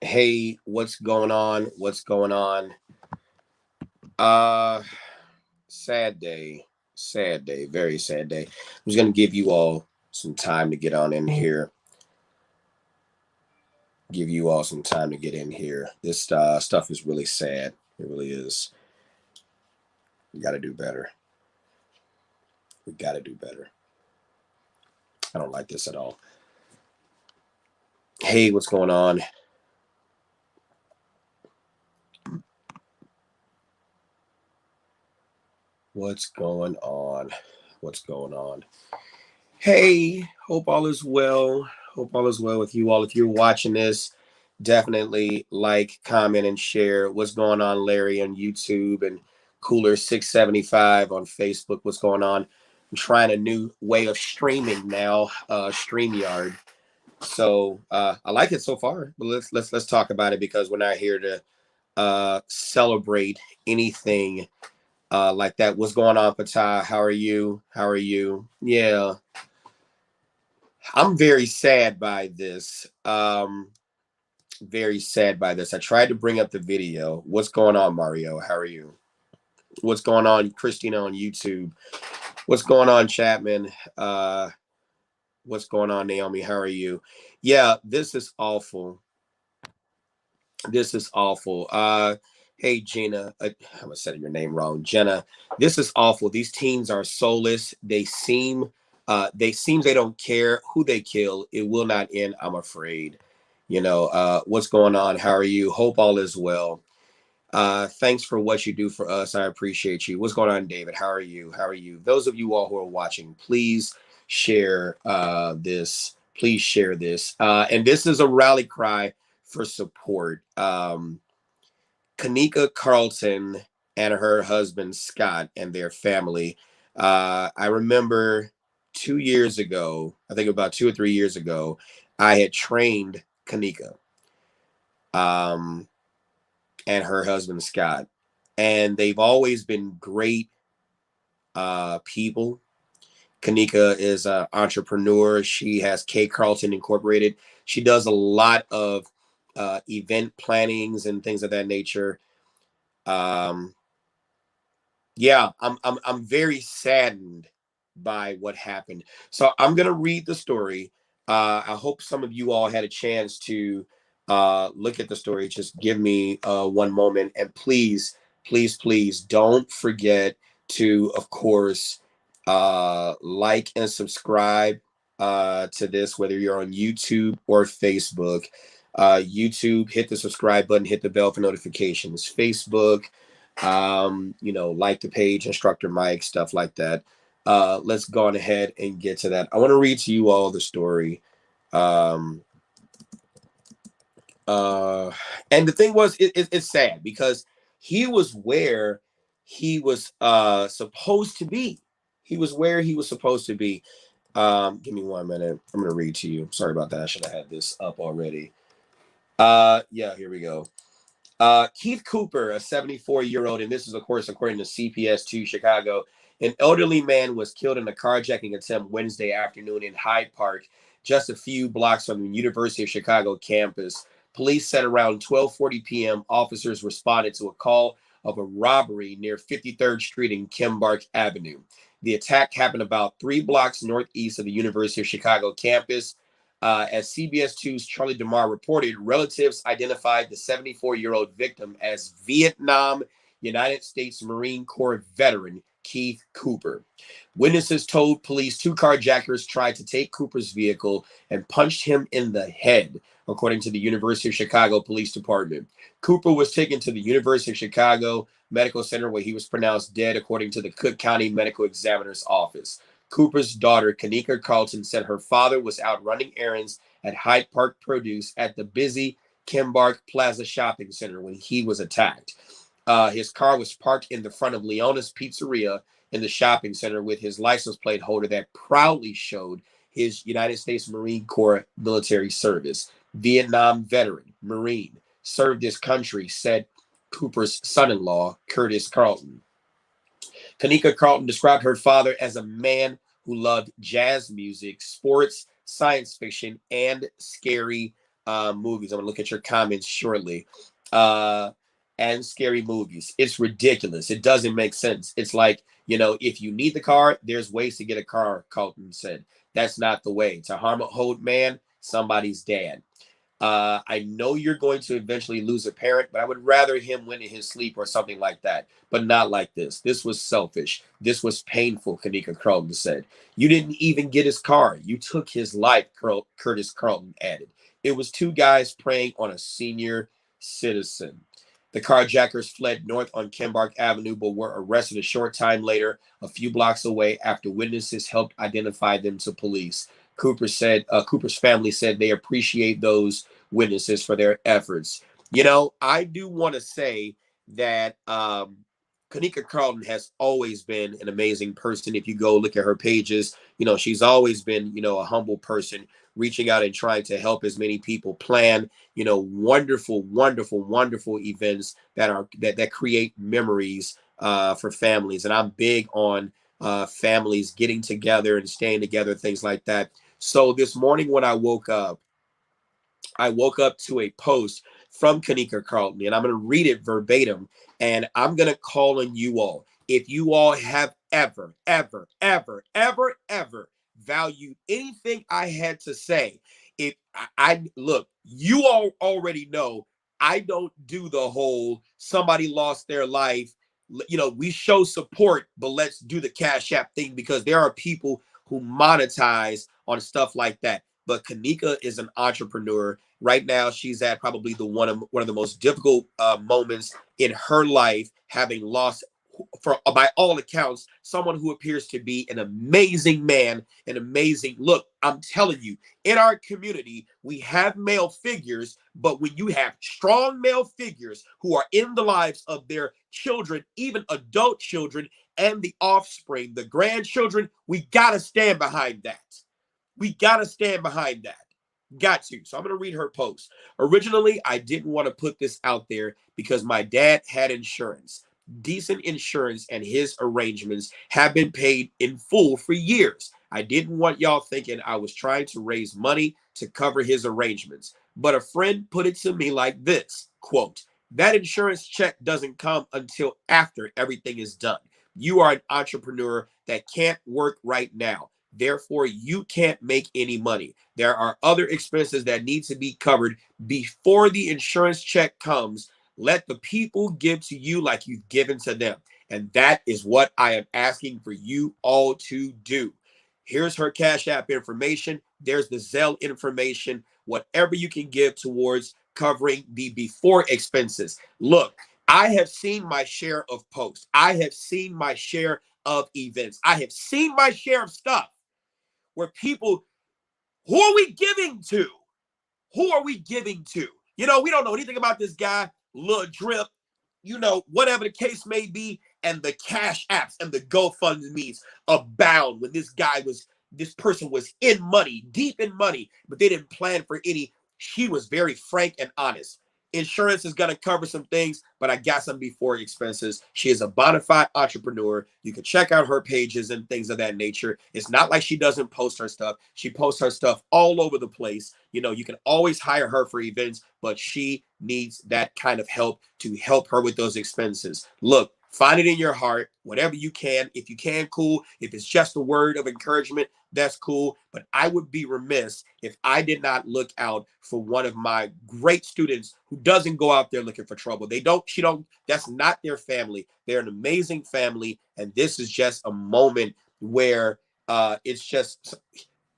Hey, what's going on? What's going on? Uh, sad day. Sad day. Very sad day. I'm just gonna give you all some time to get on in here. Give you all some time to get in here. This stuff is really sad. It really is. We got to do better. We got to do better. I don't like this at all. Hey, what's going on? What's going on? What's going on? Hey, hope all is well. Hope all is well with you all. If you're watching this, definitely like, comment, and share. What's going on, Larry, on YouTube, and Cooler 675 on Facebook? What's going on? I'm trying a new way of streaming now, StreamYard. So I like it so far. But let's talk about it because we're not here to celebrate anything like that. What's going on, Patah? How are you? How are you? Yeah, I'm very sad by this. Very sad by this. I tried to bring up the video. What's going on, Mario? How are you? What's going on, Christina on YouTube? What's going on, Chapman? What's going on, Naomi? How are you? Yeah, this is awful. This is awful. Hey Gina, I'm gonna say your name wrong, Jenna. This is awful. These teens are soulless. They seem they don't care who they kill. It will not end. I'm afraid. What's going on? How are you? Hope all is well. Thanks for what you do for us. I appreciate you. What's going on, David? How are you? How are you? Those of you all who are watching, please share this. Please share this. And this is a rally cry for support. Kanika Carlton and her husband Scott and their family. I remember 2 years ago, I think about 2 or 3 years ago, I had trained Kanika and her husband Scott, and they've always been great people. Kanika is an entrepreneur. She has K Carlton Incorporated. She does a lot of event plannings and things of that nature. Um, yeah, I'm very saddened by what happened. So I'm gonna read the story. I hope some of you all had a chance to look at the story. Just give me one moment, and please, please, please don't forget to, of course, like and subscribe to this, whether you're on YouTube or Facebook. YouTube, hit the subscribe button, hit the bell for notifications. Facebook, like the page, Instructor Mike, stuff like that. Let's go on ahead and get to that. I want to read to you all the story. Um, uh, and the thing was, it's sad because he was where he was supposed to be. He was where he was supposed to be. Give me 1 minute. I'm going to read to you. Sorry about that. I should have had this up already. Yeah, here we go. Keith Cooper, a 74-year-old, and this is, of course, according to CPS2 Chicago, an elderly man was killed in a carjacking attempt Wednesday afternoon in Hyde Park, just a few blocks from the University of Chicago campus. Police said around 12:40 p.m., officers responded to a call of a robbery near 53rd Street and Kimbark Avenue. The attack happened about 3 blocks northeast of the University of Chicago campus. As CBS2's Charlie DeMar reported, relatives identified the 74-year-old victim as Vietnam United States Marine Corps veteran Keith Cooper. Witnesses told police 2 carjackers tried to take Cooper's vehicle and punched him in the head, according to the University of Chicago Police Department. Cooper was taken to the University of Chicago Medical Center where he was pronounced dead, according to the Cook County Medical Examiner's Office. Cooper's daughter, Kanika Carlton, said her father was out running errands at Hyde Park Produce at the busy Kimbark Plaza Shopping Center when he was attacked. His car was parked in the front of Leona's Pizzeria in the shopping center with his license plate holder that proudly showed his United States Marine Corps military service. Vietnam veteran, Marine, served his country, said Cooper's son-in-law, Curtis Carlton. Kanika Carlton described her father as a man who loved jazz music, sports, science fiction, and scary movies. I'm gonna look at your comments shortly. And scary movies. It's ridiculous. It doesn't make sense. It's like, if you need the car, there's ways to get a car, Colton said. That's not the way. To harm a whole man, somebody's dad. I know you're going to eventually lose a parent, but I would rather him win in his sleep or something like that, but not like this. This was selfish. This was painful, Kanika Carlton said. You didn't even get his car. You took his life, Curtis Carlton added. It was two guys preying on a senior citizen. The carjackers fled north on Kembark Avenue, but were arrested a short time later, a few blocks away, after witnesses helped identify them to police. Cooper's family said they appreciate those witnesses for their efforts. I do want to say that Kanika Carlton has always been an amazing person. If you go look at her pages, she's always been, a humble person, reaching out and trying to help as many people plan, wonderful, wonderful, wonderful events that create memories for families. And I'm big on families getting together and staying together, things like that. So this morning when I woke up to a post from Kanika Carlton, and I'm going to read it verbatim, and I'm going to call on you all. If you all have ever, ever, ever, ever, ever valued anything I had to say, if I look, you all already know I don't do the whole somebody lost their life. We show support, but let's do the Cash App thing, because there are people who monetize on stuff like that. But Kanika is an entrepreneur. Right now, she's at probably one of the most difficult moments in her life, having lost, by all accounts, someone who appears to be an amazing man, an amazing look. I'm telling you, in our community, we have male figures, but when you have strong male figures who are in the lives of their children, even adult children, and the offspring, the grandchildren, we got to stand behind that. We got to stand behind that. Got to. So I'm going to read her post. Originally, I didn't want to put this out there because my dad had insurance, decent insurance, and his arrangements have been paid in full for years. I didn't want y'all thinking I was trying to raise money to cover his arrangements. But a friend put it to me like this, quote, that insurance check doesn't come until after everything is done. You are an entrepreneur that can't work right now. Therefore, you can't make any money. There are other expenses that need to be covered before the insurance check comes. Let the people give to you like you've given to them. And that is what I am asking for you all to do. Here's her Cash App information. There's the Zelle information. Whatever you can give towards covering the before expenses. Look, I have seen my share of posts. I have seen my share of events. I have seen my share of stuff where people, who are we giving to? Who are we giving to? We don't know anything about this guy, Lil Drip, whatever the case may be, and the Cash Apps and the GoFundMe's abound when this person was in money, deep in money, but they didn't plan for any. She was very frank and honest. Insurance is going to cover some things, but I got some before expenses. She is a bona fide entrepreneur. You can check out her pages and things of that nature. It's not like she doesn't post her stuff. She posts her stuff all over the place. You can always hire her for events, but she needs that kind of help to help her with those expenses. Look, find it in your heart, whatever you can. If you can, cool. If it's just a word of encouragement, that's cool. But I would be remiss if I did not look out for one of my great students who doesn't go out there looking for trouble. That's not their family. They're an amazing family. And this is just a moment where it's just,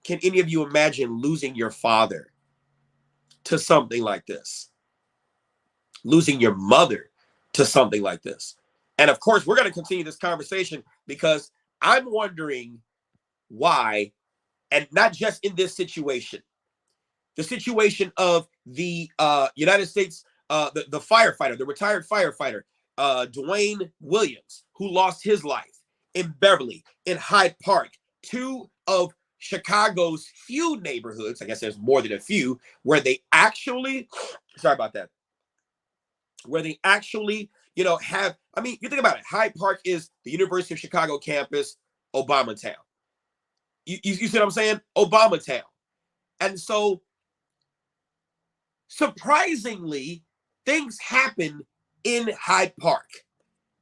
can any of you imagine losing your father to something like this? Losing your mother to something like this? And of course, we're going to continue this conversation because I'm wondering why, and not just in this situation, the situation of the United States, the firefighter, the retired firefighter, Dwayne Williams, who lost his life in Beverly, in Hyde Park, two of Chicago's few neighborhoods, I guess there's more than a few, where they actually, sorry about that, where they actually, have, you think about it, Hyde Park is the University of Chicago campus, Obama town. You see what I'm saying? Obama town. And so Surprisingly, things happen in Hyde Park.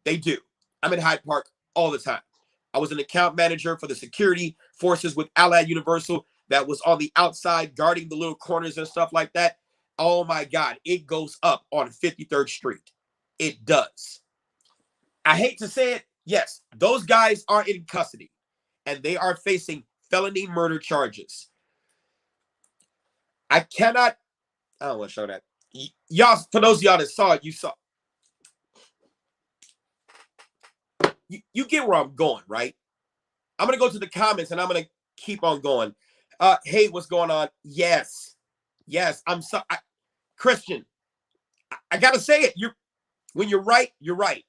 They do. I'm in Hyde Park all the time. I was an account manager for the security forces with Allied Universal that was on the outside guarding the little corners and stuff like that. Oh my God, it goes up on 53rd Street. It does. I hate to say it. Yes, those guys are in custody and they are facing felony murder charges. I cannot, I don't want to show that. Y'all, for those of y'all that saw it, you saw. You get where I'm going, right? I'm going to go to the comments and I'm going to keep on going. Hey, what's going on? Yes. I'm so Christian. I got to say it. When you're right, you're right.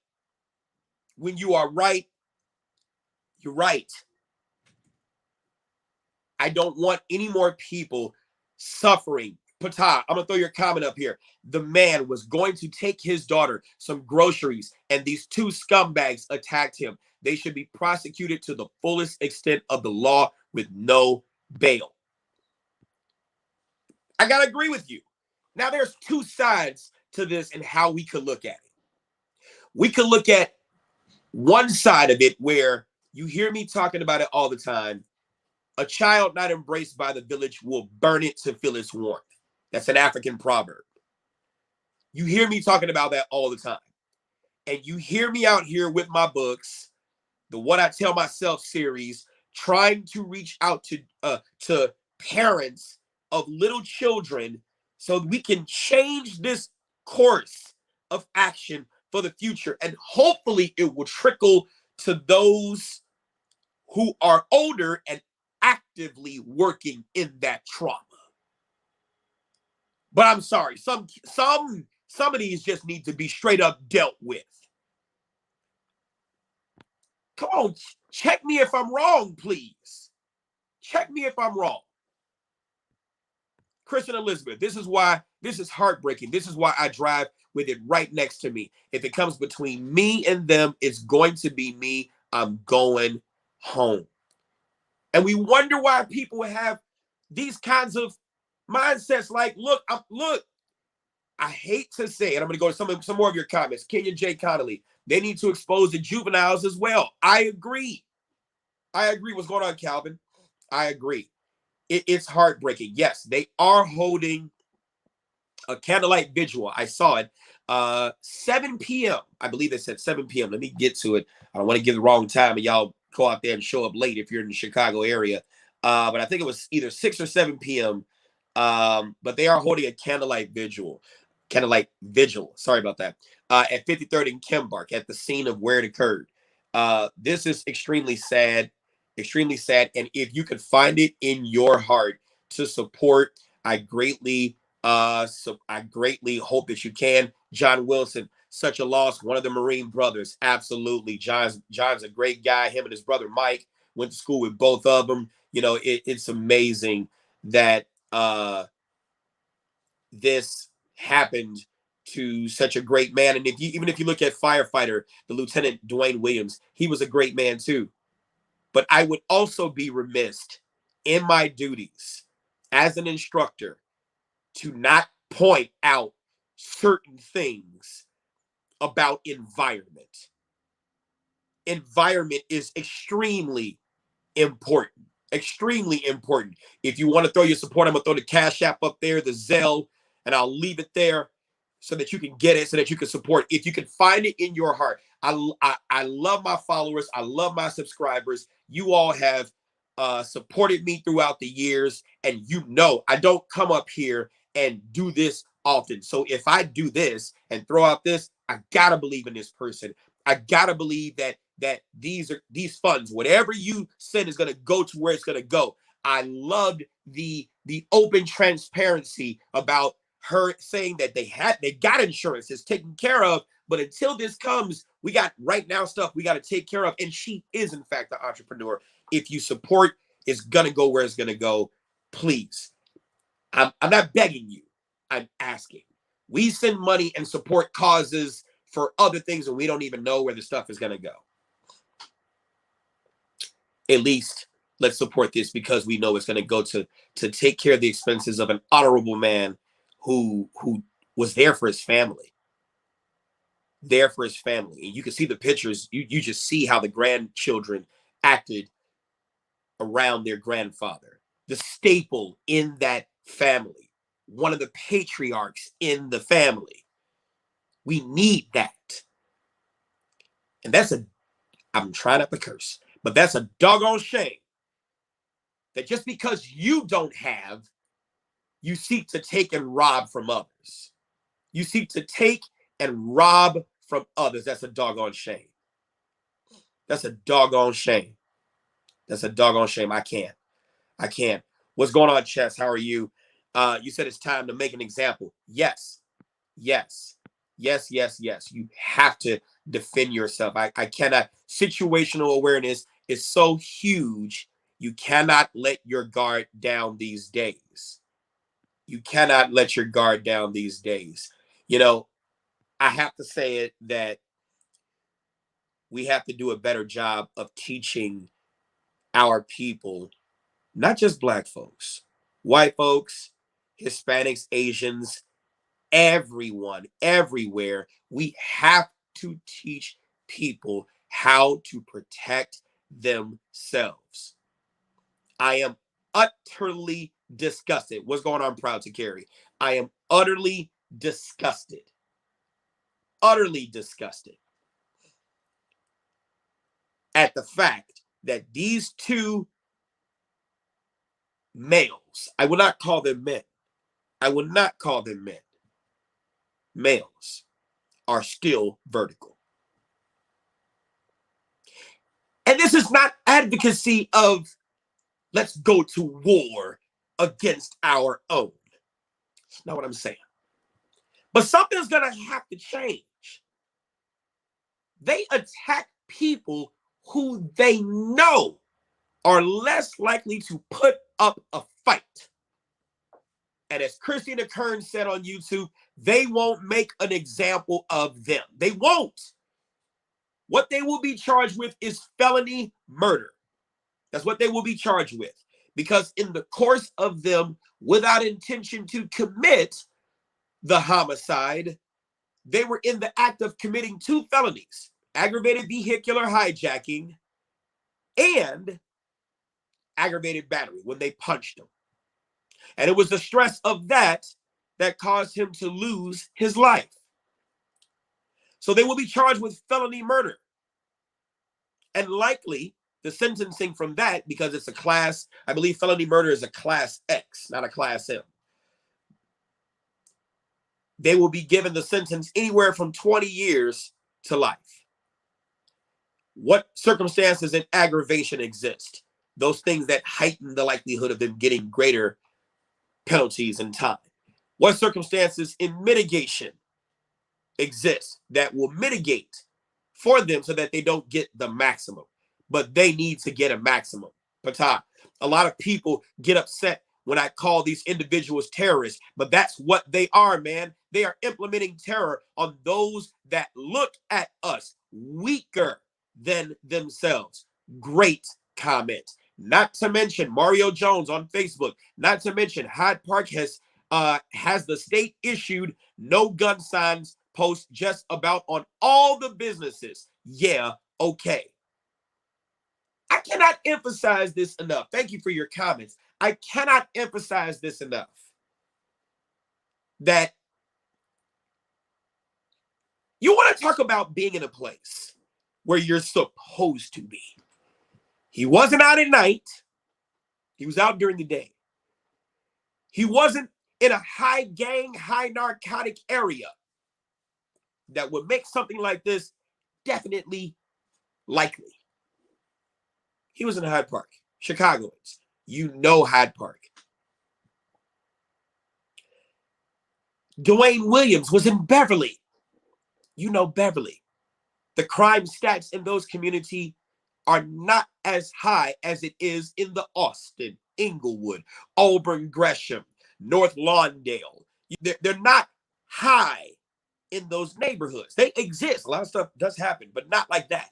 When you are right, you're right. I don't want any more people suffering. Patah, I'm going to throw your comment up here. The man was going to take his daughter some groceries, and these two scumbags attacked him. They should be prosecuted to the fullest extent of the law with no bail. I got to agree with you. Now, there's two sides to this and how we could look at it. We could look at one side of it where you hear me talking about it all the time. A child not embraced by the village will burn it to feel its warmth. That's an African proverb. You hear me talking about that all the time. And you hear me out here with my books, the What I Tell Myself series, trying to reach out to parents of little children so we can change this course of action for the future. And hopefully it will trickle to those who are older and actively working in that trauma. But I'm sorry, some of these just need to be straight up dealt with. Come on, check me if I'm wrong, please. Check me if I'm wrong. Chris and Elizabeth, this is heartbreaking. This is why I drive with it right next to me. If it comes between me and them, it's going to be me. I'm going home. And we wonder why people have these kinds of mindsets like, look, I hate to say it. I'm going to go to some more of your comments. Kenya J. Connolly, they need to expose the juveniles as well. I agree. What's going on, Calvin? I agree. It's heartbreaking. Yes, they are holding a candlelight vigil. I saw it. 7 p.m. I believe they said 7 p.m. Let me get to it. I don't want to give the wrong time and y'all go out there and show up late if you're in the Chicago area. But I think it was either 6 or 7 p.m. But they are holding a candlelight vigil. Sorry about that. At 53rd and Kembark at the scene of where it occurred. This is extremely sad. And if you could find it in your heart to support, I greatly hope that you can. John Wilson, such a loss. One of the Marine brothers. Absolutely. John's a great guy. Him and his brother Mike went to school with both of them. You know, it's amazing that this happened to such a great man. And even if you look at firefighter, the Lieutenant Dwayne Williams, he was a great man too. But I would also be remiss in my duties as an instructor to not point out certain things about environment. Environment is extremely important. Extremely important. If you want to throw your support, I'm going to throw the Cash App up there, the Zelle, and I'll leave it there so that you can get it, so that you can support. If you can find it in your heart. I love my followers. I love my subscribers. You all have supported me throughout the years, and you know I don't come up here and do this often. So if I do this and throw out this, I gotta believe in this person. I gotta believe that these funds, whatever you send, is gonna go to where it's gonna go. I loved the open transparency about her saying that they got insurance, it's taken care of, but until this comes, we got right now stuff we got to take care of. And she is in fact the entrepreneur. If you support, it's gonna go where it's gonna go. Please, I'm not begging you, I'm asking. We send money and support causes for other things and we don't even know where the stuff is gonna go. At least let's support this because we know it's going to go to take care of the expenses of an honorable man who was there for his family, there for his family. And you can see the pictures. You just see how the grandchildren acted around their grandfather, the staple in that family, one of the patriarchs in the family. We need that. And I'm trying not to curse, but that's a doggone shame that just because you don't have, you seek to take and rob from others. You seek to take and rob from others. That's a doggone shame. That's a doggone shame. That's a doggone shame. I can't. What's going on, Chess? How are you? You said it's time to make an example. Yes. Yes. Yes, yes, yes. You have to defend yourself. I cannot. Situational awareness is so huge. You cannot let your guard down these days. You cannot let your guard down these days. You know, I have to say it that we have to do a better job of teaching our people, not just Black folks, white folks, Hispanics, Asians, everyone, everywhere. We have to teach people how to protect themselves. I am utterly disgusted. What's going on, Proud to Carry? I am utterly disgusted. Utterly disgusted at the fact that these two males, I will not call them men, I will not call them men, males, are still vertical. And this is not advocacy of let's go to war against our own. That's not what I'm saying. But something's going to have to change. They attack people who they know are less likely to put up a fight. And as Christina Kern said on YouTube, they won't make an example of them. They won't. What they will be charged with is felony murder. That's what they will be charged with. Because in the course of them, without intention to commit the homicide, they were in the act of committing two felonies: aggravated vehicular hijacking and aggravated battery when they punched him. And it was the stress of that that caused him to lose his life. So they will be charged with felony murder. And likely the sentencing from that, because it's a class, I believe felony murder is a class X, not a class M. They will be given the sentence anywhere from 20 years to life. What circumstances in aggravation exist? Those things that heighten the likelihood of them getting greater penalties and time. What circumstances in mitigation exist that will mitigate for them so that they don't get the maximum, but they need to get a maximum? Patah, a lot of people get upset when I call these individuals terrorists, but that's what they are, man. They are implementing terror on those that look at us weaker than themselves. Great comment. Not to mention Mario Jones on Facebook. Not to mention Hyde Park has the state issued no gun signs post just about on all the businesses. Yeah, okay. I cannot emphasize this enough. Thank you for your comments. I cannot emphasize this enough. That you want to talk about being in a place where you're supposed to be. He wasn't out at night. He was out during the day. He wasn't in a high gang, high narcotic area that would make something like this definitely likely. He was in Hyde Park. Chicagoans, you know Hyde Park. Dwayne Williams was in Beverly. You know Beverly. The crime stats in those communities are not as high as it is in the Austin, Inglewood, Auburn, Gresham, North Lawndale. They're not high in those neighborhoods. They exist. A lot of stuff does happen, but not like that.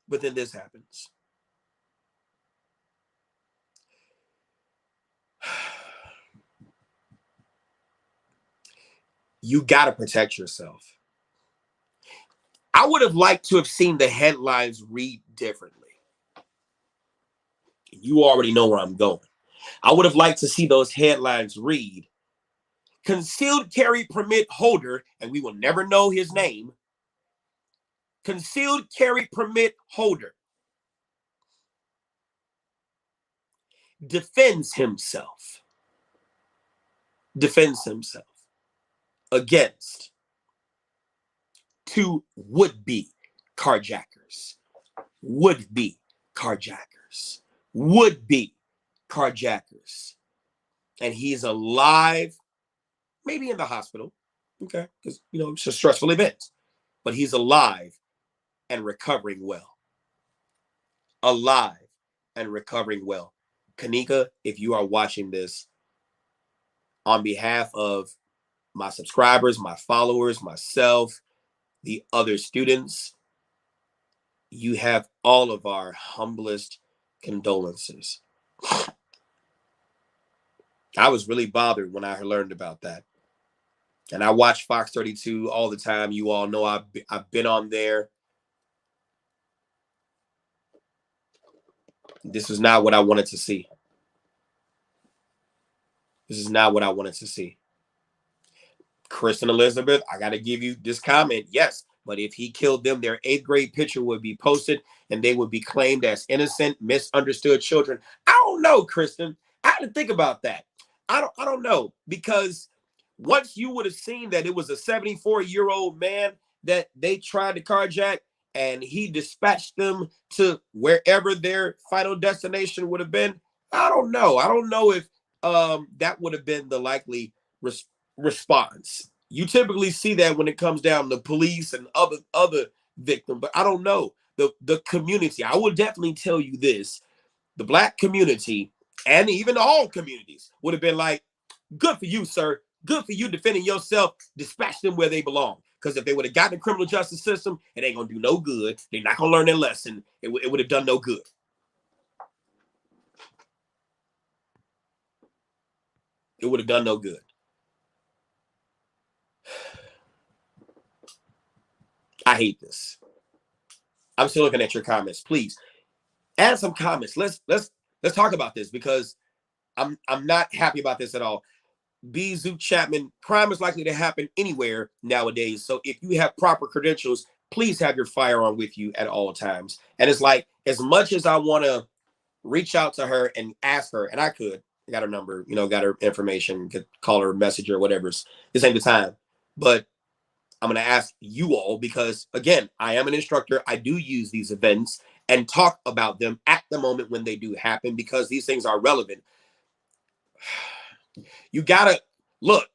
But then this happens. You got to protect yourself. I would have liked to have seen the headlines read differently. You already know where I'm going. I would have liked to see those headlines read, concealed carry permit holder, and we will never know his name. Concealed carry permit holder defends himself against two would-be carjackers, would-be carjackers, would-be carjackers. And he's alive, maybe in the hospital, okay, because, you know, it's a stressful event, but he's alive and recovering well. Alive and recovering well. Kanika, if you are watching this, on behalf of my subscribers, my followers, myself, the other students, you have all of our humblest condolences. I was really bothered when I learned about that. And I watch Fox 32 all the time. You all know I've been on there. This is not what I wanted to see. This is not what I wanted to see. Kristen Elizabeth, I got to give you this comment. Yes, but if he killed them, their 8th grade picture would be posted and they would be claimed as innocent, misunderstood children. I don't know, Kristen. I had to think about that. I don't know, because once you would have seen that it was a 74-year-old man that they tried to carjack and he dispatched them to wherever their final destination would have been, I don't know. I don't know if that would have been the likely response. You typically see that when it comes down to police and other victims, but I don't know. The community, I will definitely tell you this, the Black community and even all communities would have been like, good for you, sir. Good for you defending yourself. Dispatch them where they belong. Because if they would have gotten the criminal justice system, it ain't going to do no good. They're not going to learn their lesson. It would have done no good. It would have done no good. I hate this. I'm still looking at your comments. Please add some comments. Let's talk about this, because I'm not happy about this at all. B. Zoot Chapman, crime is likely to happen anywhere nowadays. So if you have proper credentials, please have your firearm with you at all times. And it's like, as much as I want to reach out to her and ask her, and I got her number, you know, got her information, could call her, message her, whatever. This ain't the time. But I'm going to ask you all, because again, I am an instructor. I do use these events and talk about them at the moment when they do happen, because these things are relevant. You gotta look.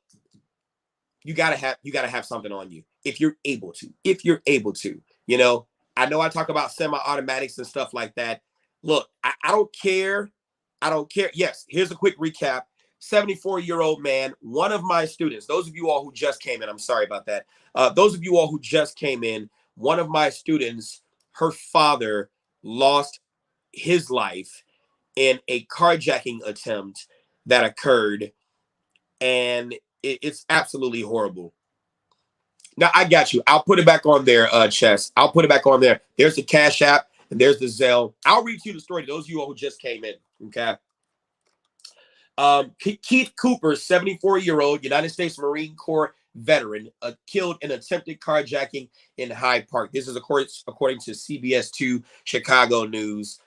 You gotta have something on you if you're able to. You know, I know I talk about semi-automatics and stuff like that. Look, I don't care. I don't care. Yes, here's a quick recap. 74-year-old man, one of my students. Those of you all who just came in, I'm sorry about that. Those of you all who just came in, one of my students, her father lost his life in a carjacking attempt that occurred, and it's absolutely horrible. Now, I got you. I'll put it back on there, Chess. I'll put it back on there. There's the Cash App, and there's the Zelle. I'll read you the story to those of you all who just came in, okay? Keith Cooper, 74-year-old United States Marine Corps veteran, killed in attempted carjacking in Hyde Park. This is according to CBS 2 Chicago News.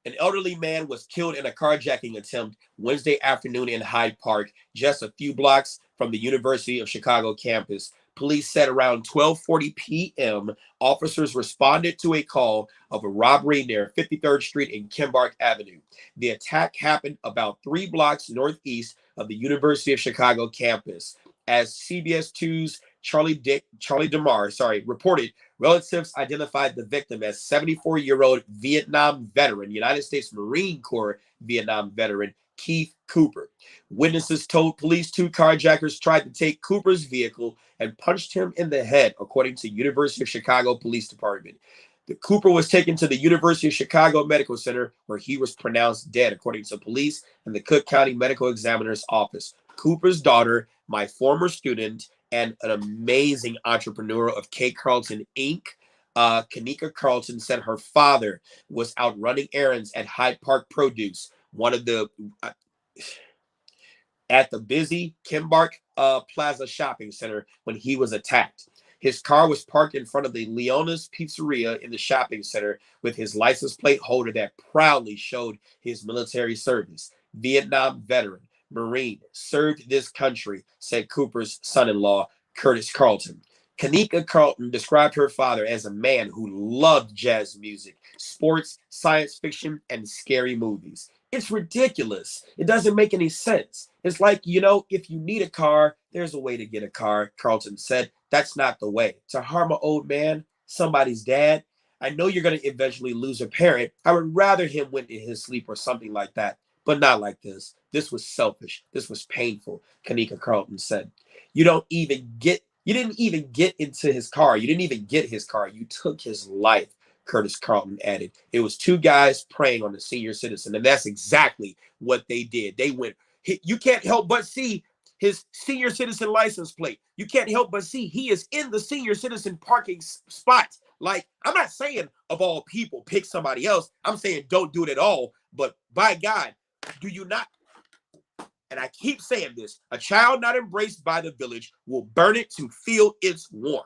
An elderly man was killed in a carjacking attempt Wednesday afternoon in Hyde Park, just a few blocks from the University of Chicago campus. Police said around 12:40 p.m., officers responded to a call of a robbery near 53rd Street and Kimbark Avenue. The attack happened about 3 blocks northeast of the University of Chicago campus. As CBS 2's Charlie DeMar reported, relatives identified the victim as 74-year-old Vietnam veteran, United States Marine Corps Vietnam veteran, Keith Cooper. Witnesses told police 2 carjackers tried to take Cooper's vehicle and punched him in the head, according to University of Chicago Police Department. The Cooper was taken to the University of Chicago Medical Center, where he was pronounced dead, according to police and the Cook County Medical Examiner's Office. Cooper's daughter, my former student, and an amazing entrepreneur of K. Carlton Inc., Kanika Carlton, said her father was out running errands at Hyde Park Produce, one of the at the busy Kimbark Plaza shopping center, when he was attacked. His car was parked in front of the Leona's Pizzeria in the shopping center with his license plate holder that proudly showed his military service. Vietnam veteran, Marine, served this country, said Cooper's son-in-law, Curtis Carlton. Kanika Carlton described her father as a man who loved jazz music, sports, science fiction, and scary movies. It's ridiculous. It doesn't make any sense. It's like, if you need a car, there's a way to get a car, Carlton said. That's not the way. To harm an old man, somebody's dad, I know you're going to eventually lose a parent. I would rather him went in his sleep or something like that, but not like this. This was selfish. This was painful, Kanika Carlton said. You didn't even get into his car. You didn't even get his car. You took his life, Curtis Carlton added. It was two guys preying on the senior citizen, and that's exactly what they did. They went, you can't help but see his senior citizen license plate. You can't help but see he is in the senior citizen parking spot. Like, I'm not saying of all people, pick somebody else. I'm saying don't do it at all. But by God, do you not? And I keep saying this, a child not embraced by the village will burn it to feel its warmth.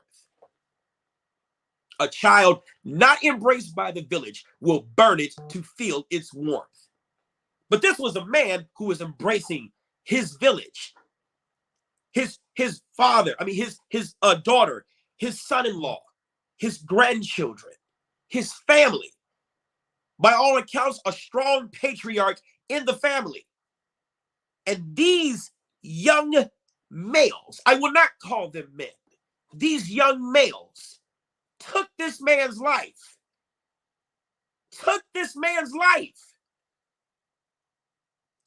A child not embraced by the village will burn it to feel its warmth. But this was a man who was embracing his village, his father, his daughter, his son-in-law, his grandchildren, his family. By all accounts, a strong patriarch in the family. And these young males, I will not call them men, these young males took this man's life.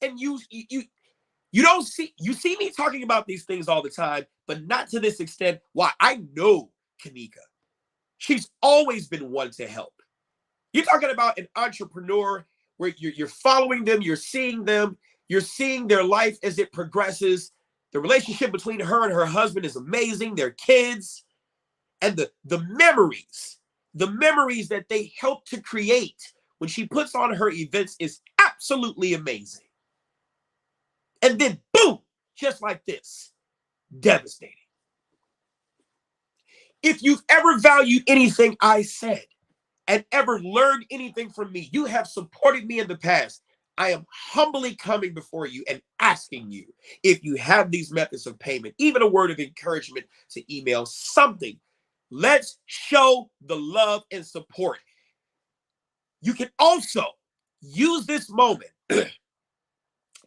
And you don't see, you see me talking about these things all the time, but not to this extent. Why? I know Kanika. She's always been one to help. You're talking about an entrepreneur where you're following them, you're seeing their life as it progresses. The relationship between her and her husband is amazing. Their kids and the memories that they help to create when she puts on her events is absolutely amazing. And then boom, just like this, devastating. If you've ever valued anything I said and ever learned anything from me, you have supported me in the past, I am humbly coming before you and asking you, if you have these methods of payment, even a word of encouragement to email, something. Let's show the love and support. You can also use this moment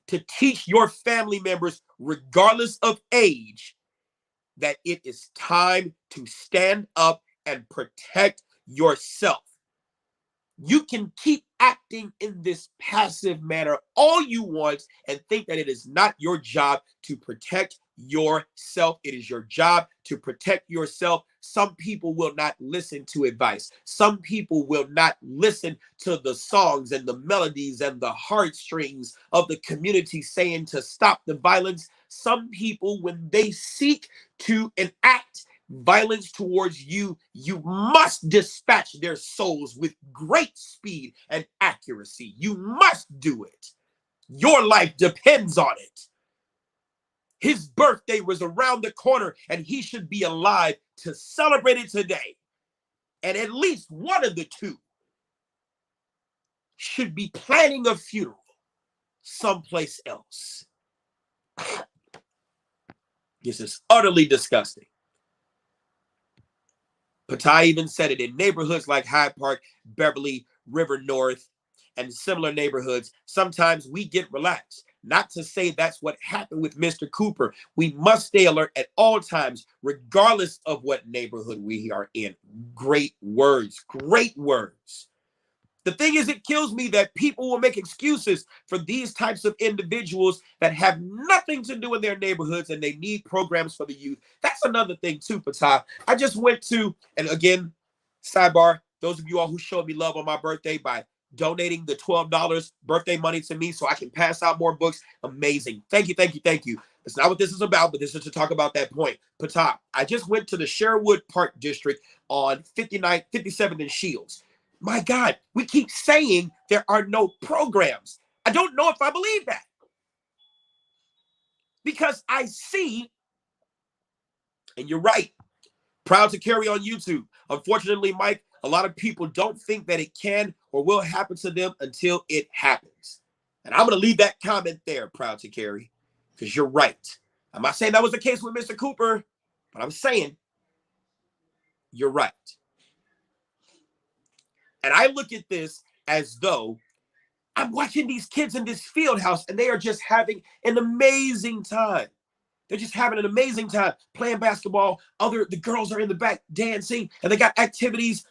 to teach your family members, regardless of age, that it is time to stand up and protect yourself. You can keep acting in this passive manner all you want and think that it is not your job to protect yourself. It is your job to protect yourself. Some people will not listen to advice. Some people will not listen to the songs and the melodies and the heartstrings of the community saying to stop the violence. Some people, when they seek to enact violence towards you, you must dispatch their souls with great speed and accuracy. You must do it. Your life depends on it. His birthday was around the corner, and he should be alive to celebrate it today. And at least one of the two should be planning a funeral someplace else. This is utterly disgusting. Patai even said it, in neighborhoods like Hyde Park, Beverly, River North, and similar neighborhoods, sometimes we get relaxed. Not to say that's what happened with Mr. Cooper. We must stay alert at all times, regardless of what neighborhood we are in. Great words, great words. The thing is, it kills me that people will make excuses for these types of individuals that have nothing to do in their neighborhoods and they need programs for the youth. That's another thing too, Patai. I just went to, and again, sidebar, Those of you all who showed me love on my birthday by donating the $12 birthday money to me so I can pass out more books. Amazing. Thank you, thank you, thank you. That's not what this is about, but this is to talk about that point. Patop, I just went to the Sherwood Park District on 59th, 57th and Shields. My God, we keep saying there are no programs. I don't know if I believe that. Because I see, and you're right, Proud to Carry on YouTube. Unfortunately, Mike, a lot of people don't think that it can or will happen to them until it happens. And I'm going to leave that comment there, Proud to Carry, because you're right. I'm not saying that was the case with Mr. Cooper, but I'm saying you're right. And I look at this as though I'm watching these kids in this field house and they are just having an amazing time. They're just having an amazing time playing basketball. The girls are in the back dancing, and they got activities.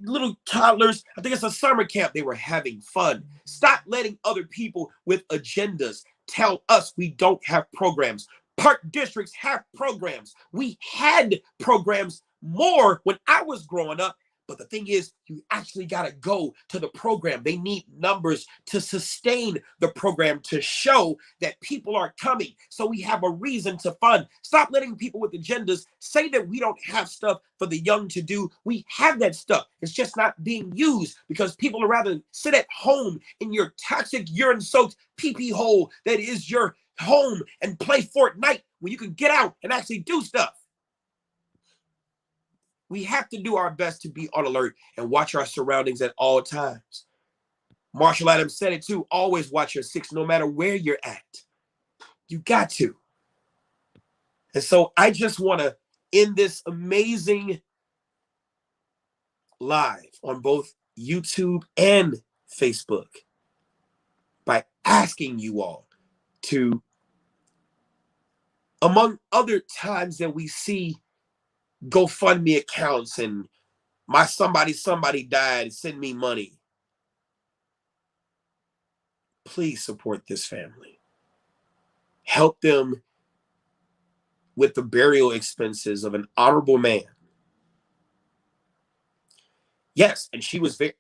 Little toddlers. I think it's a summer camp. They were having fun. Stop letting other people with agendas tell us we don't have programs. Park districts have programs. We had programs more when I was growing up. But the thing is, you actually got to go to the program. They need numbers to sustain the program to show that people are coming. So we have a reason to fund. Stop letting people with agendas say that we don't have stuff for the young to do. We have that stuff. It's just not being used because people would rather sit at home in your toxic urine-soaked pee-pee hole that is your home and play Fortnite when you can get out and actually do stuff. We have to do our best to be on alert and watch our surroundings at all times. Marshall Adams said it too. Always watch your six, no matter where you're at. You got to. And so I just want to end this amazing live on both YouTube and Facebook by asking you all to, among other times that we see GoFundMe accounts and my somebody died, send me money. Please support this family. Help them with the burial expenses of an honorable man. Yes, and she was very,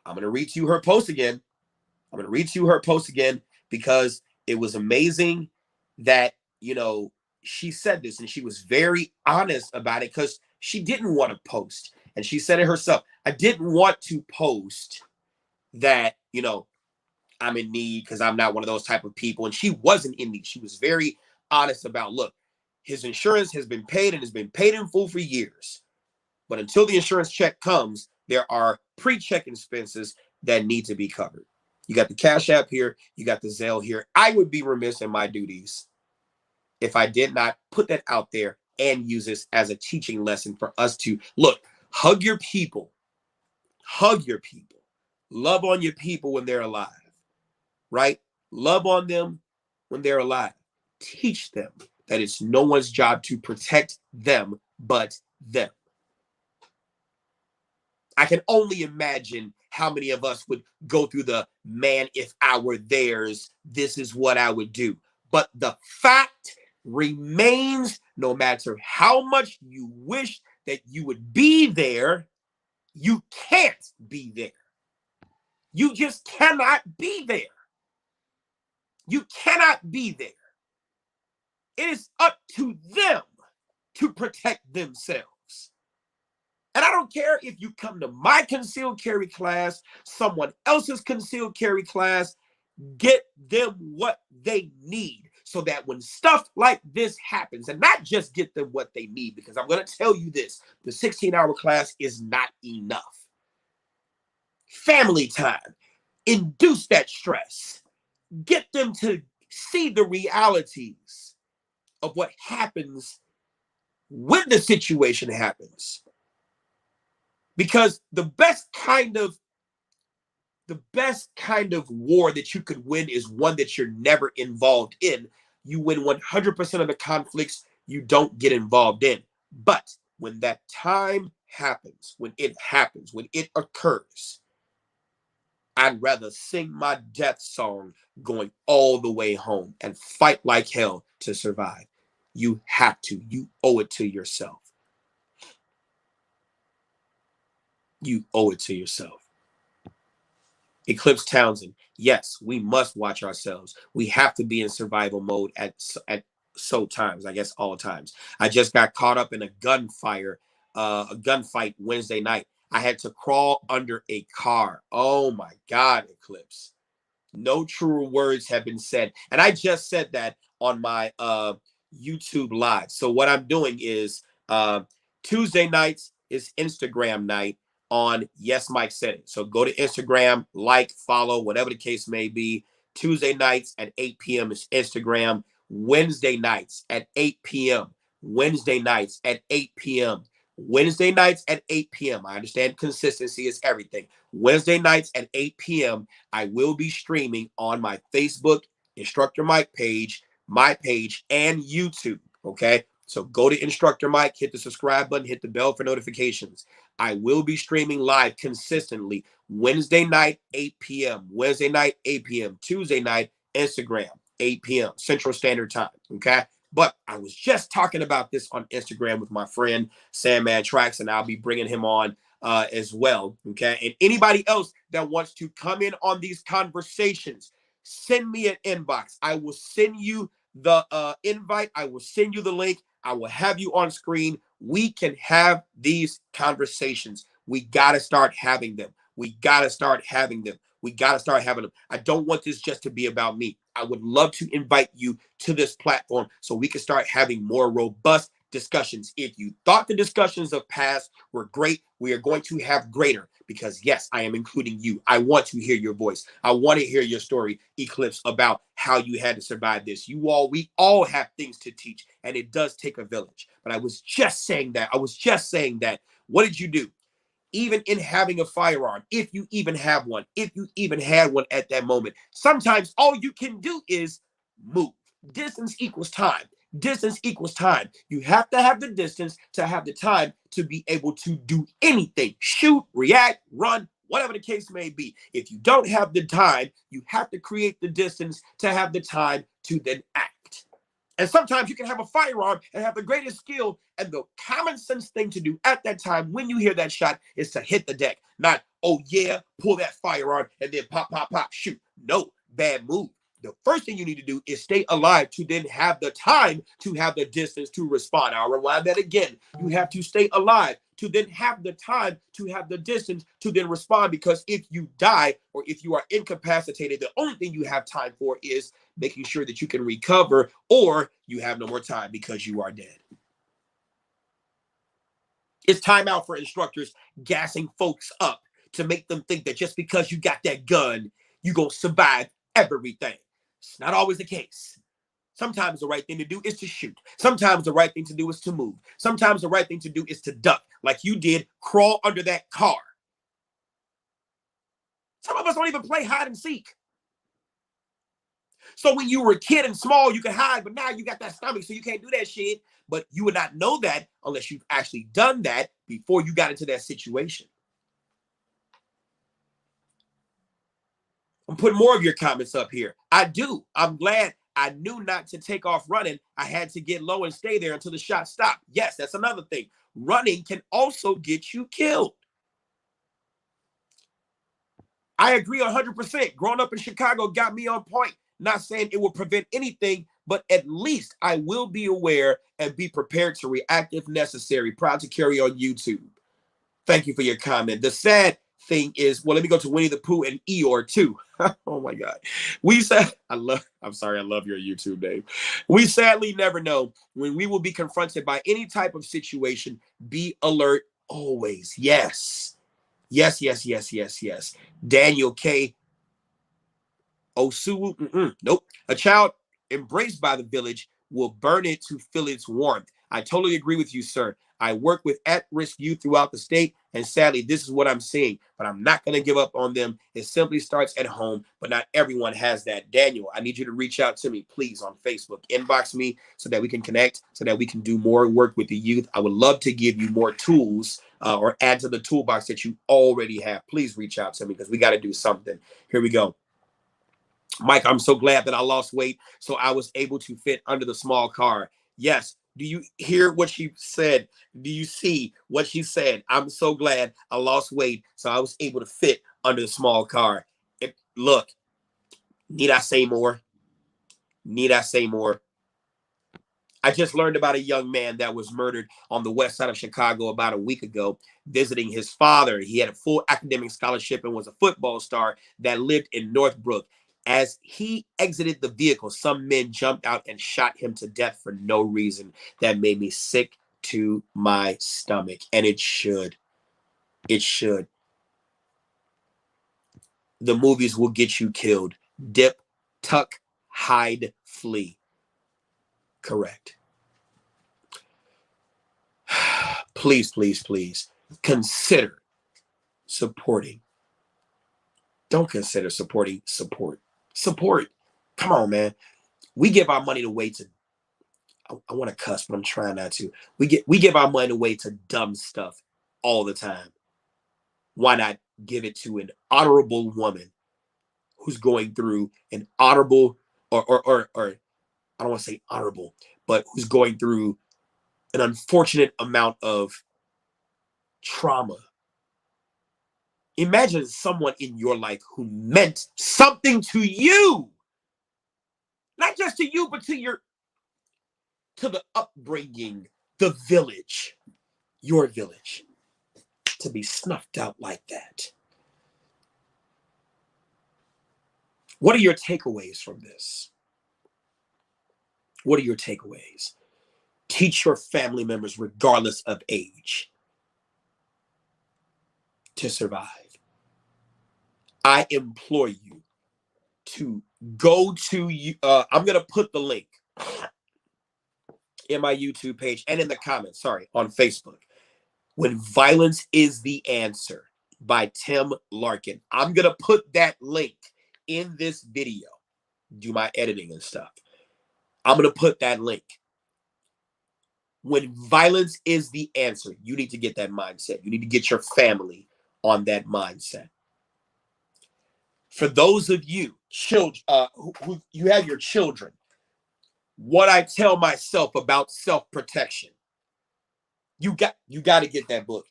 I'm going to read to you her post again. Because it was amazing that, she said this and she was very honest about it because she didn't want to post. And she said it herself. I didn't want to post that, I'm in need because I'm not one of those type of people. And she wasn't in need. She was very honest about, look, his insurance has been paid and has been paid in full for years. But until the insurance check comes, there are pre-check expenses that need to be covered. You got the Cash App here. You got the Zelle here. I would be remiss in my duties if I did not put that out there and use this as a teaching lesson for us to, look, hug your people. Hug your people. Love on your people when they're alive, right? Love on them when they're alive. Teach them that it's no one's job to protect them but them. I can only imagine how many of us would go through the, man, if I were theirs, this is what I would do. But the fact remains, no matter how much you wish that you would be there, you can't be there. You just cannot be there. You cannot be there. It is up to them to protect themselves. And I don't care if you come to my concealed carry class, someone else's concealed carry class, get them what they need so that when stuff like this happens, and not just get them what they need, because I'm going to tell you this, the 16-hour class is not enough. Family time, induce that stress, get them to see the realities of what happens when the situation happens. Because the best kind of war that you could win is one that you're never involved in. You win 100% of the conflicts you don't get involved in. But when that time happens, when it occurs, I'd rather sing my death song going all the way home and fight like hell to survive. You have to. You owe it to yourself. You owe it to yourself. Eclipse Townsend, yes, we must watch ourselves. We have to be in survival mode at so times, I guess all times. I just got caught up in a gunfight Wednesday night. I had to crawl under a car. Oh my God, Eclipse. No truer words have been said. And I just said that on my YouTube live. So what I'm doing is Tuesday nights is Instagram night on Yes Mike Said It. So go to Instagram, like, follow, whatever the case may be. Tuesday nights at 8 p.m. is Instagram. Wednesday nights at 8 p.m. Wednesday nights at 8 p.m. Wednesday nights at 8 p.m. I understand consistency is everything. Wednesday nights at 8 p.m. I will be streaming on my Facebook, Instructor Mike page, my page, and YouTube. Okay. So go to Instructor Mike, hit the subscribe button, hit the bell for notifications. I will be streaming live consistently Wednesday night, 8 p.m. Wednesday night, 8 p.m. Tuesday night, Instagram, 8 p.m. Central Standard Time. Okay. But I was just talking about this on Instagram with my friend Sandman Tracks, and I'll be bringing him on as well. Okay. And anybody else that wants to come in on these conversations, send me an inbox. I will send you the invite. I will send you the link. I will have you on screen. We can have these conversations. We got to start having them. We got to start having them. We got to start having them. I don't want this just to be about me. I would love to invite you to this platform so we can start having more robust discussions. If you thought the discussions of past were great, we are going to have greater, because yes, I am including you. I want to hear your voice. I want to hear your story, Eclipse, about how you had to survive this. We all have things to teach, and it does take a village. But I was just saying that. What did you do? Even in having a firearm, if you even have one, if you even had one at that moment, sometimes all you can do is move. Distance equals time. Distance equals time. You have to have the distance to have the time to be able to do anything. Shoot, react, run, whatever the case may be. If you don't have the time, you have to create the distance to have the time to then act. And sometimes you can have a firearm and have the greatest skill, and the common sense thing to do at that time when you hear that shot is to hit the deck. Not, oh yeah, pull that firearm and then pop, pop, pop, shoot. No, bad move. The first thing you need to do is stay alive to then have the time to have the distance to respond. I'll rewind that again. You have to stay alive to then have the time to have the distance to then respond, because if you die or if you are incapacitated, the only thing you have time for is making sure that you can recover, or you have no more time because you are dead. It's time out for instructors gassing folks up to make them think that just because you got that gun, you're going to survive everything. It's not always the case. Sometimes the right thing to do is to shoot. Sometimes the right thing to do is to move. Sometimes the right thing to do is to duck, like you did, crawl under that car. Some of us don't even play hide and seek. So when you were a kid and small, you could hide, but now you got that stomach, so you can't do that shit. But you would not know that unless you've actually done that before you got into that situation. I'm putting more of your comments up here. I do. I'm glad I knew not to take off running. I had to get low and stay there until the shot stopped. Yes, that's another thing. Running can also get you killed. I agree 100%. Growing up in Chicago got me on point. Not saying it will prevent anything, but at least I will be aware and be prepared to react if necessary. Proud to carry on YouTube. Thank you for your comment. The sad thing is, well, let me go to Winnie the Pooh and Eeyore too. Oh my God. I love your YouTube name. We sadly never know when we will be confronted by any type of situation. Be alert always. Yes. Yes, yes, yes, yes, yes. Daniel K. Osu, nope. A child embraced by the village will burn it to feel its warmth. I totally agree with you, sir. I work with at-risk youth throughout the state, and sadly, this is what I'm seeing. But I'm not going to give up on them. It simply starts at home, but not everyone has that. Daniel, I need you to reach out to me, please, on Facebook. Inbox me so that we can connect, so that we can do more work with the youth. I would love to give you more tools or add to the toolbox that you already have. Please reach out to me because we got to do something. Here we go. Mike, I'm so glad that I lost weight so I was able to fit under the small car. Yes, Do you hear what she said? Do you see what she said? I'm so glad I lost weight so I was able to fit under the small car. Look, need I say more? Need I say more? I just learned about a young man that was murdered on the west side of Chicago about a week ago, visiting his father. He had a full academic scholarship and was a football star that lived in Northbrook. As he exited the vehicle, some men jumped out and shot him to death for no reason. That made me sick to my stomach. And it should. It should. The movies will get you killed. Dip, tuck, hide, flee. Correct. Please, please, please consider supporting. Don't consider supporting support. Support. Come on, man. We give our money away to, I want to cuss, but I'm trying not to. We give our money away to dumb stuff all the time. Why not give it to an honorable woman who's going through an honorable or I don't want to say honorable, but who's going through an unfortunate amount of trauma. Imagine someone in your life who meant something to you, not just to you, but to the upbringing, the village, your village, to be snuffed out like that. What are your takeaways from this? What are your takeaways? Teach your family members, regardless of age, to survive. I implore you to go to, I'm going to put the link in my YouTube page and in the comments, on Facebook. When Violence is the Answer by Tim Larkin. I'm going to put that link in this video. Do my editing and stuff. I'm going to put that link. When violence is the answer, you need to get that mindset. You need to get your family on that mindset. For those of you children, who you have your children, what I tell myself about self-protection, you got to get that book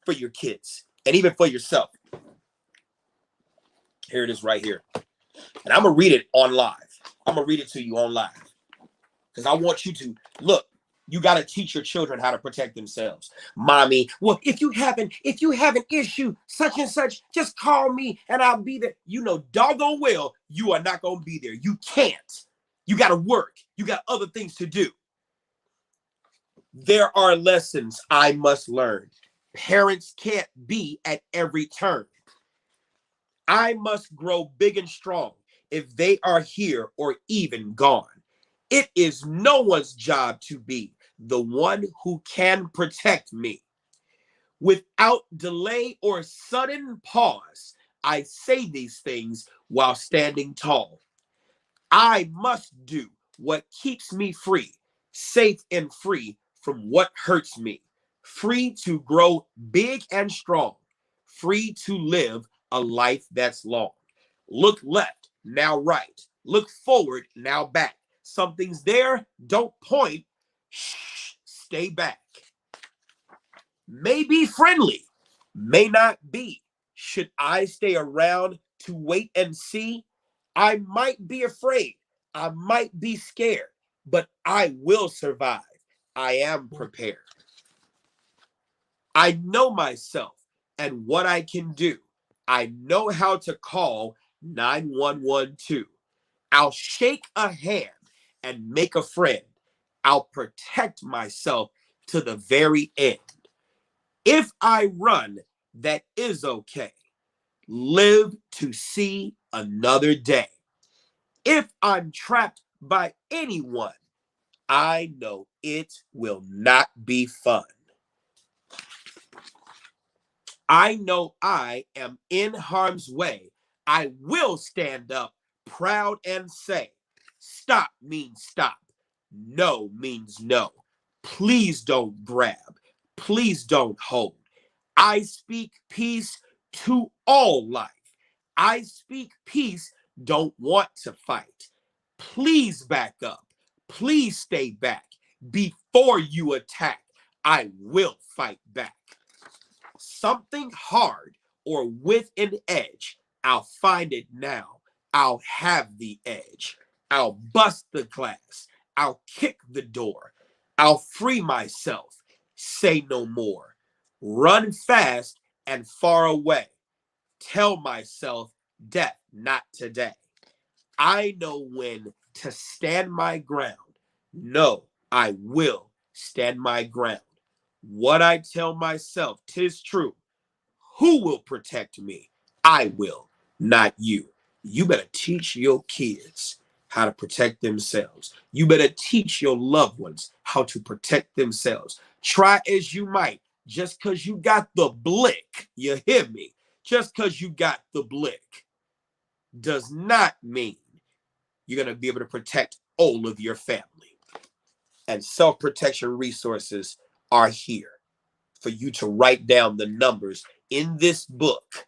for your kids and even for yourself. Here it is right here. And I'm going to read it on live. I'm going to read it to you on live. Because I want you to, look, you got to teach your children how to protect themselves. Mommy, well, if you have an issue, such and such, just call me and I'll be there. You know doggone well you are not going to be there. You can't. You got to work. You got other things to do. There are lessons I must learn. Parents can't be at every turn. I must grow big and strong if they are here or even gone. It is no one's job to be the one who can protect me. Without delay or sudden pause, I say these things while standing tall. I must do what keeps me free, safe and free from what hurts me, free to grow big and strong, free to live a life that's long. Look left, now right. Look forward, now back. Something's there, don't point. Shh, stay back. May be friendly, may not be. Should I stay around to wait and see? I might be afraid, I might be scared, but I will survive. I am prepared. I know myself and what I can do. I know how to call 911 I'll shake a hand and make a friend. I'll protect myself to the very end. If I run, that is okay. Live to see another day. If I'm trapped by anyone, I know it will not be fun. I know I am in harm's way. I will stand up proud and say, stop means stop. No means no. Please don't grab. Please don't hold. I speak peace to all life. I speak peace, don't want to fight. Please back up. Please stay back. Before you attack, I will fight back. Something hard or with an edge, I'll find it now. I'll have the edge. I'll bust the glass. I'll kick the door. I'll free myself. Say no more. Run fast and far away. Tell myself, death, not today. I know when to stand my ground. No, I will stand my ground. What I tell myself, 'tis true. Who will protect me? I will, not you. You better teach your kids how to protect themselves. You better teach your loved ones how to protect themselves. Try as you might, just because you got the blick, you hear me? Just because you got the blick does not mean you're going to be able to protect all of your family. And self-protection resources are here for you to write down the numbers in this book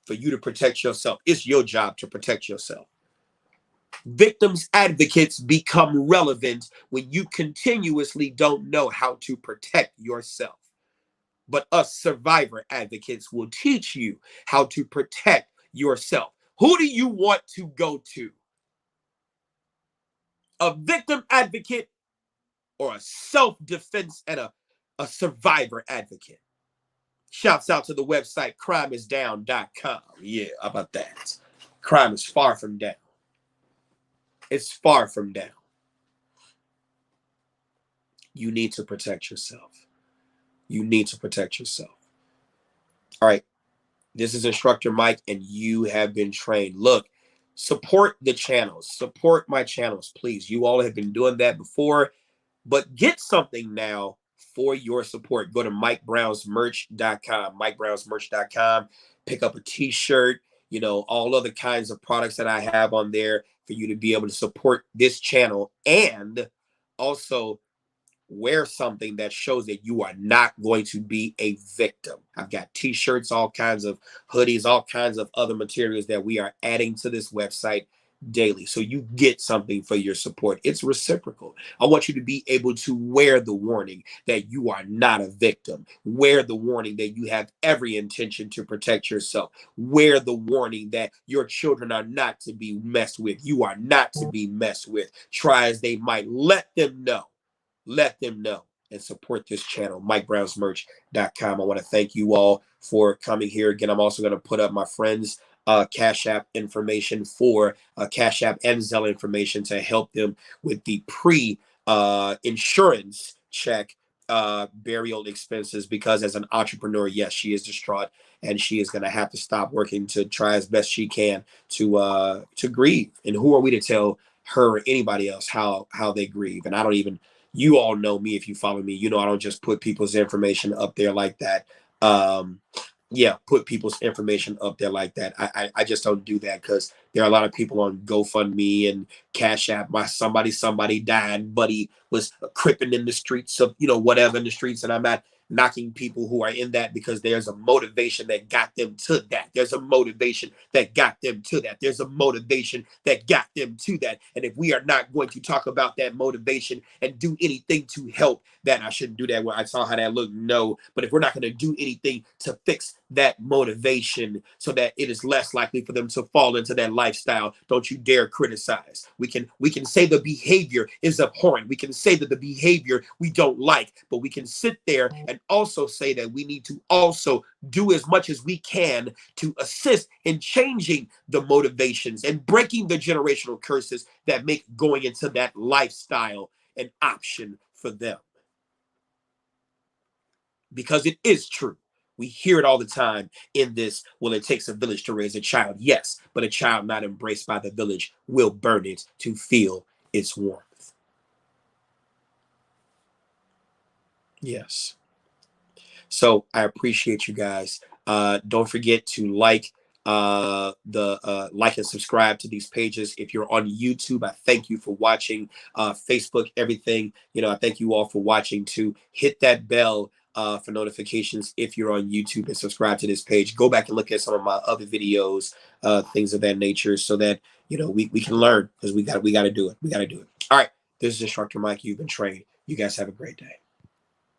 for you to protect yourself. It's your job to protect yourself. Victims advocates become relevant when you continuously don't know how to protect yourself. But us survivor advocates will teach you how to protect yourself. Who do you want to go to? A victim advocate or a self-defense and a survivor advocate? Shouts out to the website crimeisdown.com. Yeah, how about that? Crime is far from down. It's far from down. You need to protect yourself. You need to protect yourself. All right. This is Instructor Mike, and you have been trained. Look, support the channels. Support my channels, please. You all have been doing that before, but get something now for your support. Go to MikeBrownsMerch.com. MikeBrownsMerch.com. Pick up a t-shirt, all other kinds of products that I have on there for you to be able to support this channel, and also wear something that shows that you are not going to be a victim. I've got t-shirts, all kinds of hoodies, all kinds of other materials that we are adding to this website daily. So you get something for your support. It's reciprocal. I want you to be able to wear the warning that you are not a victim. Wear the warning that you have every intention to protect yourself. Wear the warning that your children are not to be messed with. You are not to be messed with. Try as they might. Let them know. Let them know, and support this channel, MikeBrownsMerch.com. I want to thank you all for coming here. Again, I'm also going to put up my friends' Cash App information for Cash App and Zelle information to help them with the insurance check burial expenses, because as an entrepreneur, yes, she is distraught, and she is going to have to stop working to try as best she can to grieve. And who are we to tell her or anybody else how they grieve? And I don't even, you all know me. If you follow me, I don't just put people's information up there like that. Put people's information up there like that. I just don't do that, because there are a lot of people on GoFundMe and Cash App. Somebody died, buddy was cripping in the streets of, whatever in the streets. And I'm not knocking people who are in that, because there's a motivation that got them to that. There's a motivation that got them to that. There's a motivation that got them to that. And if we are not going to talk about that motivation and do anything to help that, I shouldn't do that. When I saw how that looked, no. But if we're not going to do anything to fix that motivation so that it is less likely for them to fall into that lifestyle, don't you dare criticize. We can say the behavior is abhorrent. We can say that the behavior we don't like, but we can sit there and also say that we need to also do as much as we can to assist in changing the motivations and breaking the generational curses that make going into that lifestyle an option for them. Because it is true. We hear it all the time in this, well, it takes a village to raise a child. Yes, but a child not embraced by the village will burn it to feel its warmth. Yes. So I appreciate you guys. Don't forget to like and subscribe to these pages. If you're on YouTube, I thank you for watching. Facebook, everything, I thank you all for watching too. Hit that bell for notifications if you're on YouTube, and subscribe to this page. Go back and look at some of my other videos, things of that nature, so that we can learn, because we got to do it. We got to do it. All right, this is Instructor Mike. You've been trained. You guys have a great day.